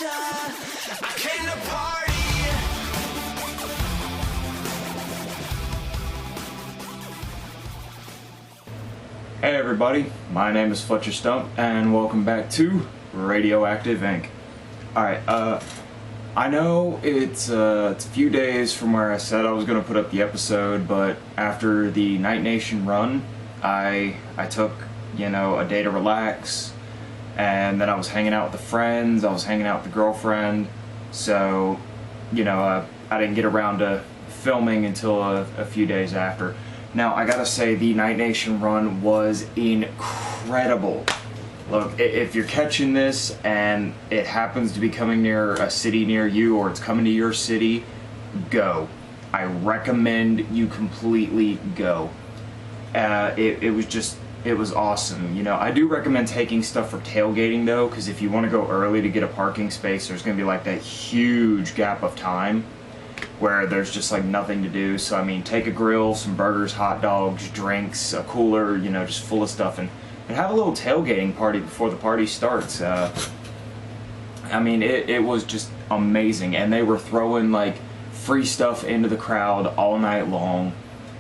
ya. I came to party. Hey everybody, my name is Fletcher Stump, and welcome back to Radioactive Inc. Alright, I know it's a few days from where I said I was going to put up the episode, but after the Night Nation run, I took, a day to relax, and then I was hanging out with the friends, I was hanging out with the girlfriend, so, I didn't get around to filming until a few days after. Now, I gotta say, the Night Nation run was incredible. Look, if you're catching this and it happens to be coming near a city near you, or it's coming to your city, go. I recommend you completely go. It was awesome. I do recommend taking stuff for tailgating though, because if you want to go early to get a parking space, there's going to be like that huge gap of time where there's just like nothing to do. So I mean, take a grill, some burgers, hot dogs, drinks, a cooler, just full of stuff, and have a little tailgating party before the party starts. I mean, it was just amazing, and they were throwing like free stuff into the crowd all night long.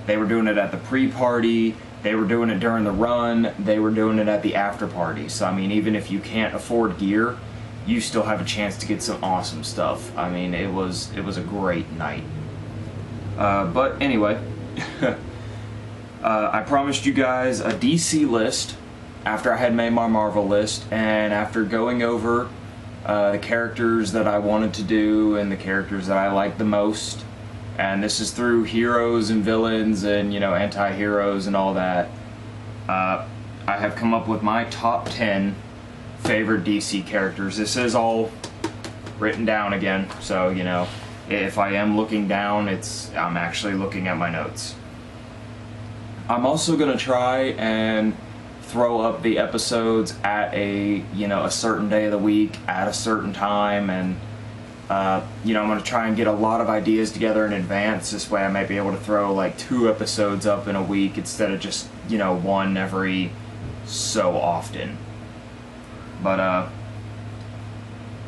They were doing it at the pre-party, they were doing it during the run, they were doing it at the after party. So I mean, even if you can't afford gear, you still have a chance to get some awesome stuff. I mean, it was a great night. But anyway, I promised you guys a DC list after I had made my Marvel list, and after going over the characters that I wanted to do and the characters that I like the most, and this is through heroes and villains and anti-heroes and all that, I have come up with my top 10 favorite DC characters. This is all written down again, so if I am looking down, I'm actually looking at my notes. I'm also gonna try and throw up the episodes at a certain day of the week at a certain time, and I'm gonna try and get a lot of ideas together in advance. This way I might be able to throw like 2 episodes up in a week instead of just one every so often. But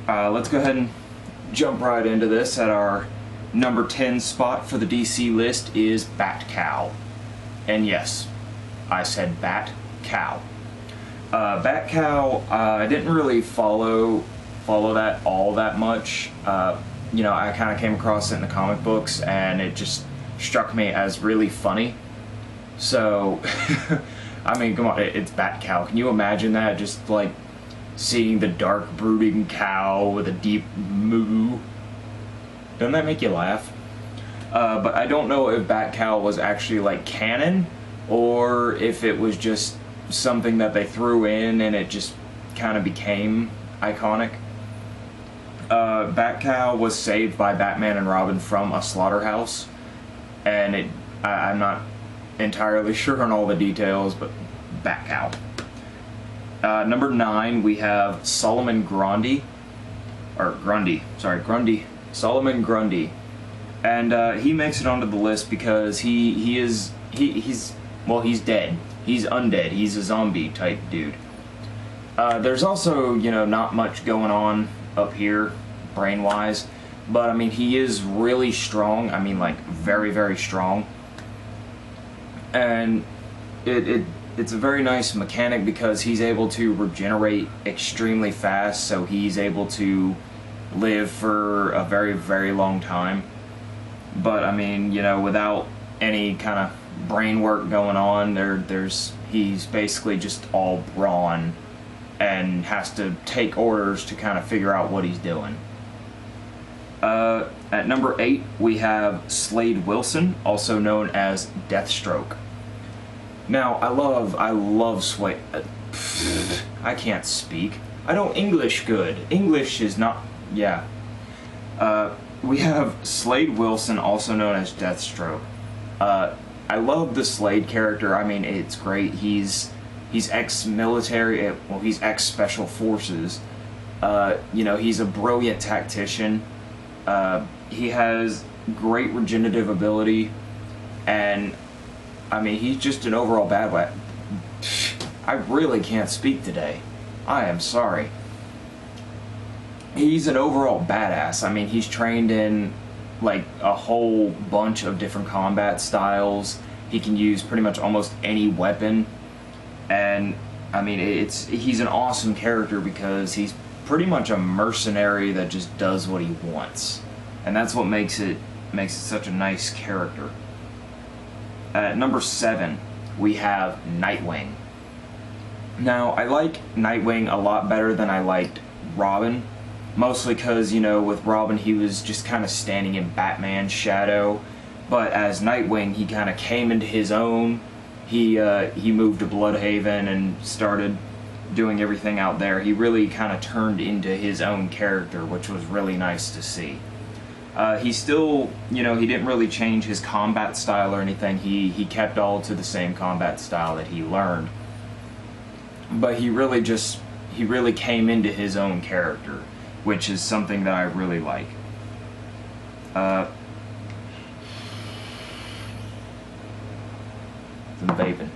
let's go ahead and jump right into this. At our number 10 spot for the DC list is Bat Cow. And yes, I said Bat Cow. Bat Cow, I didn't really follow that all that much. I kind of came across it in the comic books, and it just struck me as really funny. So, I mean, come on, it's Bat Cow. Can you imagine that? Just like seeing the dark, brooding cow with a deep moo. Doesn't that make you laugh? But I don't know if Bat Cow was actually like canon, or if it was just something that they threw in and it just kind of became iconic. Bat Cow was saved by Batman and Robin from a slaughterhouse, and I'm not entirely sure on all the details, but Bat Cow. Number 9, we have Solomon Grundy. Solomon Grundy. And he makes it onto the list because he's dead. He's undead. He's a zombie type dude. There's also, not much going on up here, brain-wise, but I mean, he is really strong. I mean, like, very, very strong. And it's a very nice mechanic because he's able to regenerate extremely fast, so he's able to live for a very, very long time. But I mean, without any kind of brain work going on, he's basically just all brawn and has to take orders to kind of figure out what he's doing. At number 8, we have Slade Wilson, also known as Deathstroke. Now, I love Slade. I can't speak. I don't English good. English is not, yeah. We have Slade Wilson, also known as Deathstroke. I love the Slade character. I mean, it's great. He's ex-military, well, he's ex-special forces. He's a brilliant tactician. He has great regenerative ability, and I mean, he's just an overall bad guy. I really can't speak today. I am sorry. he's an overall badass. I mean, he's trained in like a whole bunch of different combat styles. He can use pretty much almost any weapon, and I mean, he's an awesome character because he's pretty much a mercenary that just does what he wants, and that's what makes it such a nice character. At number 7, we have Nightwing. Now, I like Nightwing a lot better than I liked Robin, mostly because, you know, with Robin he was just kind of standing in Batman's shadow, but as Nightwing he kind of came into his own. He moved to Bloodhaven and started doing everything out there. He really kind of turned into his own character, which was really nice to see. He still, you know, he didn't really change his combat style or anything. He kept all to the same combat style that he learned. But he really came into his own character, which is something that I really like. Some vaping.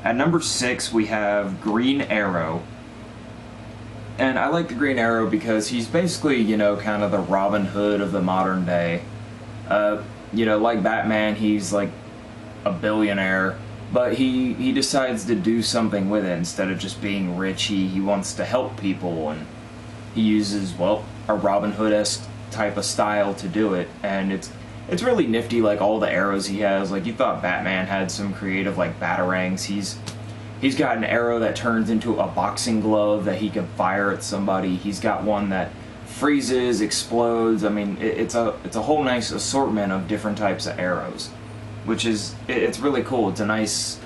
At number 6, we have Green Arrow. And I like the Green Arrow because he's basically, you know, kind of the Robin Hood of the modern day. You know, like Batman, he's like a billionaire, but he decides to do something with it instead of just being rich. He wants to help people, and he uses, well, a Robin Hood-esque type of style to do it, and it's really nifty, like all the arrows he has. Like, you thought Batman had some creative, like, batarangs. He's got an arrow that turns into a boxing glove that he can fire at somebody. He's got one that freezes, explodes. I mean, it's a whole nice assortment of different types of arrows, which is, it's really cool. It's a nice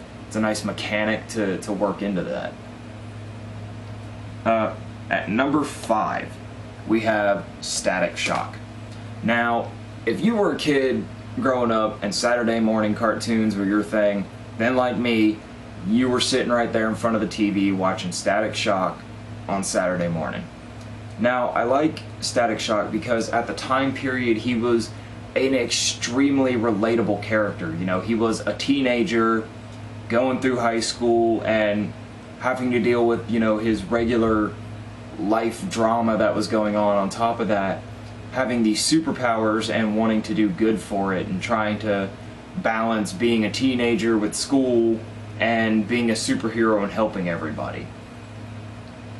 mechanic to work into that. At number 5, we have Static Shock. Now, if you were a kid growing up and Saturday morning cartoons were your thing, then like me, you were sitting right there in front of the TV watching Static Shock on Saturday morning. Now, I like Static Shock because at the time period he was an extremely relatable character. You know, he was a teenager going through high school and having to deal with, you know, his regular life drama that was going on top of that, having these superpowers and wanting to do good for it and trying to balance being a teenager with school and being a superhero and helping everybody.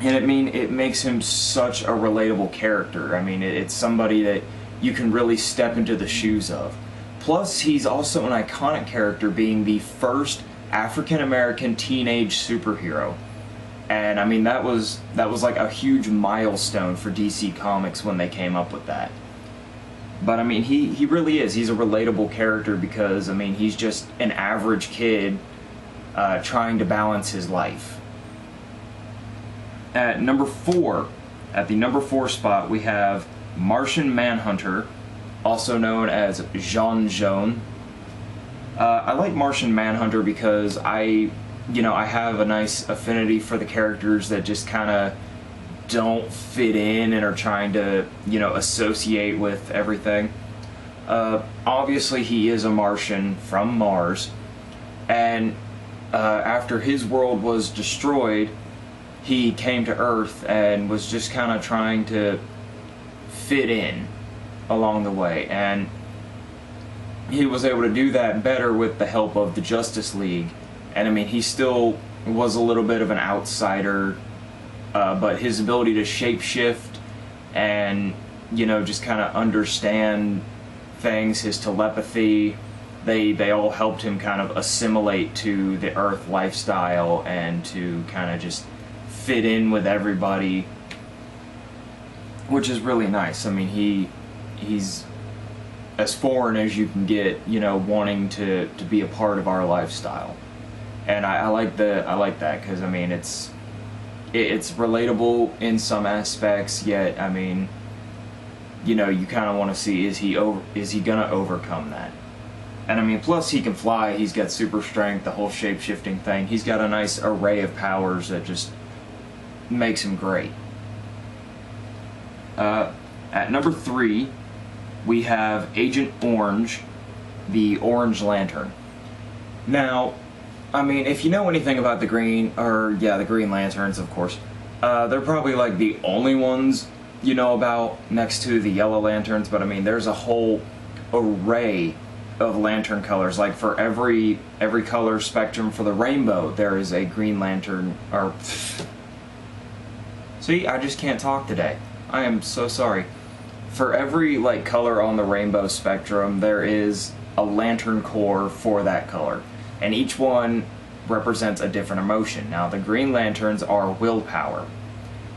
And I mean, it makes him such a relatable character. I mean, it's somebody that you can really step into the shoes of. Plus, he's also an iconic character, being the first African-American teenage superhero. And I mean, that was like a huge milestone for DC Comics when they came up with that. But I mean, he really is. He's a relatable character because, I mean, he's just an average kid trying to balance his life. At the number 4 spot, we have Martian Manhunter, also known as Jean Jaune. I like Martian Manhunter because I have a nice affinity for the characters that just kind of don't fit in and are trying to, you know, associate with everything. Obviously, he is a Martian from Mars, and after his world was destroyed, he came to Earth and was just kind of trying to fit in along the way, and he was able to do that better with the help of the Justice League. And I mean, he still was a little bit of an outsider, but his ability to shapeshift and, you know, just kind of understand things, his telepathy, they all helped him kind of assimilate to the Earth lifestyle and to kind of just fit in with everybody, which is really nice. I mean, he's as foreign as you can get, you know, wanting to be a part of our lifestyle. And I like that because, I mean, it's relatable in some aspects, yet, I mean, you know, you kind of want to see, is he gonna overcome that? And I mean, plus he can fly, he's got super strength, the whole shape-shifting thing. He's got a nice array of powers that just makes him great. At number 3, we have Agent Orange, the Orange Lantern. Now, I mean, if you know anything about the Green Lanterns, of course, They're probably like the only ones you know about next to the yellow lanterns, but I mean there's a whole array of lantern colors. Like for every color spectrum for the rainbow, there is a green lantern. Or see, I just can't talk today. I am so sorry. For every like color on the rainbow spectrum, there is a lantern core for that color, and each one represents a different emotion. Now the green lanterns are willpower.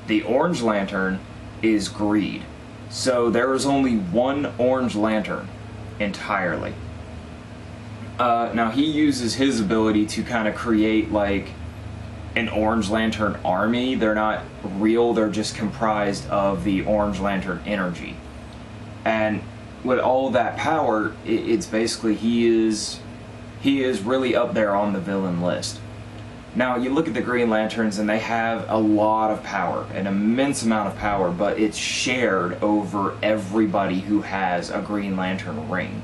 The orange lantern is greed. So there is only one orange lantern entirely. Now he uses his ability to kind of create like an orange lantern army. They're not real, they're just comprised of the orange lantern energy. And with all that power, it's basically he is really up there on the villain list. Now you look at the Green Lanterns and they have a lot of power, an immense amount of power, but it's shared over everybody who has a Green Lantern ring.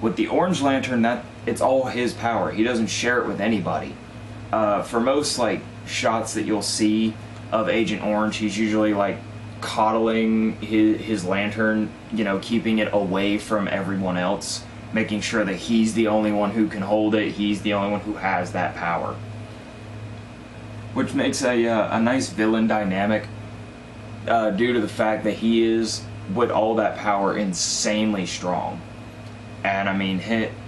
With the Orange Lantern, it's all his power. He doesn't share it with anybody. For most like shots that you'll see of Agent Orange, he's usually like coddling his lantern, you know, keeping it away from everyone else, making sure that he's the only one who can hold it, he's the only one who has that power. Which makes a nice villain dynamic due to the fact that he is, with all that power, insanely strong. And I mean,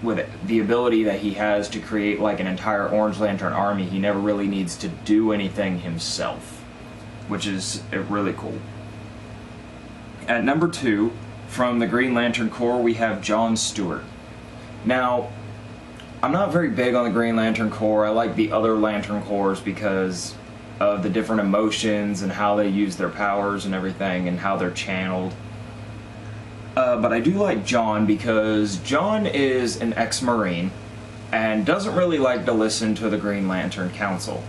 with the ability that he has to create like an entire Orange Lantern army, he never really needs to do anything himself, which is really cool. At number 2, from the Green Lantern Corps, we have John Stewart. Now, I'm not very big on the Green Lantern Corps. I like the other Lantern Corps because of the different emotions and how they use their powers and everything and how they're channeled. But I do like John because John is an ex-Marine and doesn't really like to listen to the Green Lantern Council.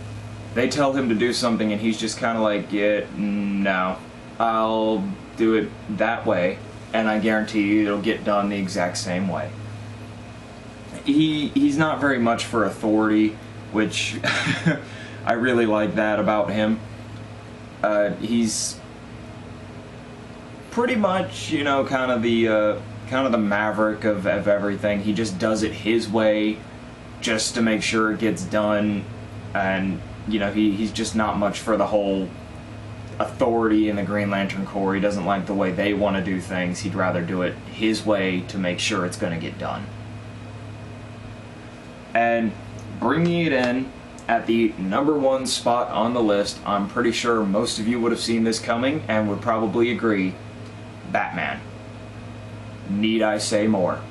They tell him to do something and he's just kind of like, yeah, no, I'll do it that way, and I guarantee you it'll get done the exact same way. He's not very much for authority, which I really like that about him. He's pretty much, you know, kind of the maverick of everything. He just does it his way, just to make sure it gets done, and you know, he's just not much for the whole authority in the Green Lantern Corps. He doesn't like the way they want to do things. He'd rather do it his way to make sure it's going to get done. And bringing it in at the number 1 spot on the list, I'm pretty sure most of you would have seen this coming and would probably agree, Batman. Need I say more?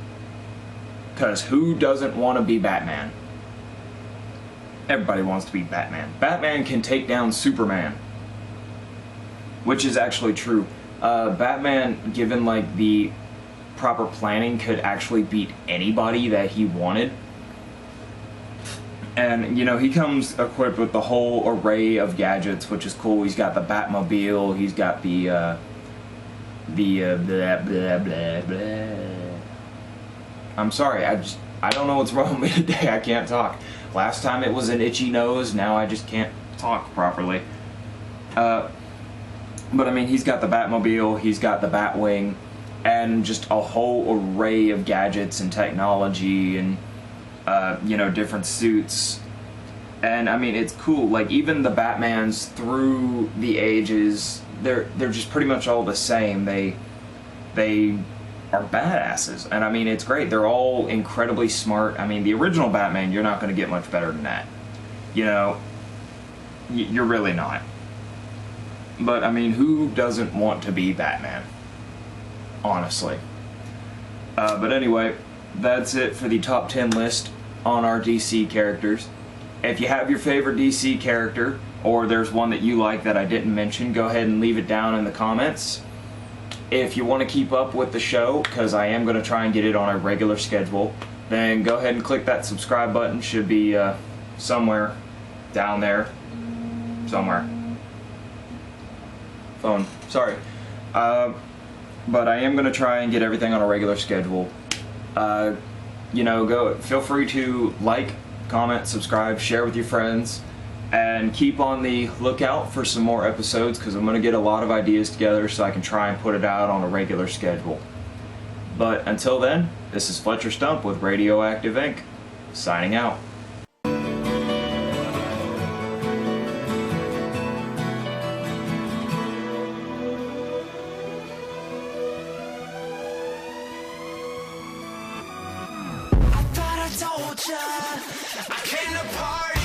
Because who doesn't want to be Batman? Everybody wants to be Batman. Batman can take down Superman. Which is actually true. Batman, given like the proper planning, could actually beat anybody that he wanted. And you know, he comes equipped with the whole array of gadgets, which is cool. He's got the Batmobile. He's got the blah blah blah blah. I'm sorry. I don't know what's wrong with me today. I can't talk. Last time it was an itchy nose. Now I just can't talk properly. But I mean, he's got the Batmobile, he's got the Batwing, and just a whole array of gadgets and technology and, you know, different suits. And I mean, it's cool. Like, even the Batmans through the ages, they're just pretty much all the same. They are badasses. And I mean, it's great. They're all incredibly smart. I mean, the original Batman, you're not going to get much better than that. You know, you're really not. But, I mean, who doesn't want to be Batman? Honestly. But anyway, that's it for the top 10 list on our DC characters. If you have your favorite DC character, or there's one that you like that I didn't mention, go ahead and leave it down in the comments. If you want to keep up with the show, because I am going to try and get it on a regular schedule, then go ahead and click that subscribe button. Should be somewhere down there. Somewhere. Phone. Sorry. But I am going to try and get everything on a regular schedule. You know, feel free to like, comment, subscribe, share with your friends, And keep on the lookout for some more episodes because I'm going to get a lot of ideas together so I can try and put it out on a regular schedule. But until then, this is Fletcher Stump with Radioactive Inc. signing out. I told ya I came to party.